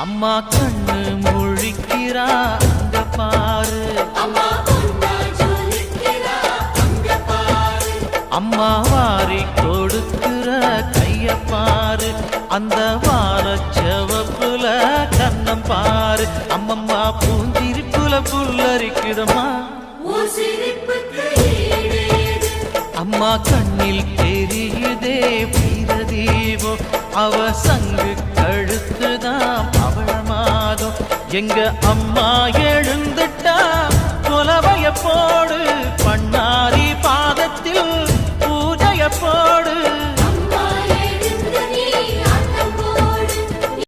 அம்மா கண்ணு முழிக்கிறா அங்க பாரு, அம்மா வாரி கொடுக்கிற கைய பாரு, அந்த வார செவப்புல கண்ணம் பாரு. அம்மம்மா பூஞ்சிரிப்புல புல்லரிக்குதம்மா, அம்மா கண்ணில் தெரியுதே வீரதீபம், அவ சங்கு கழுத்துதான் அவளமாதம். எங்க அம்மா எழுந்துட்டா கொலவைய போட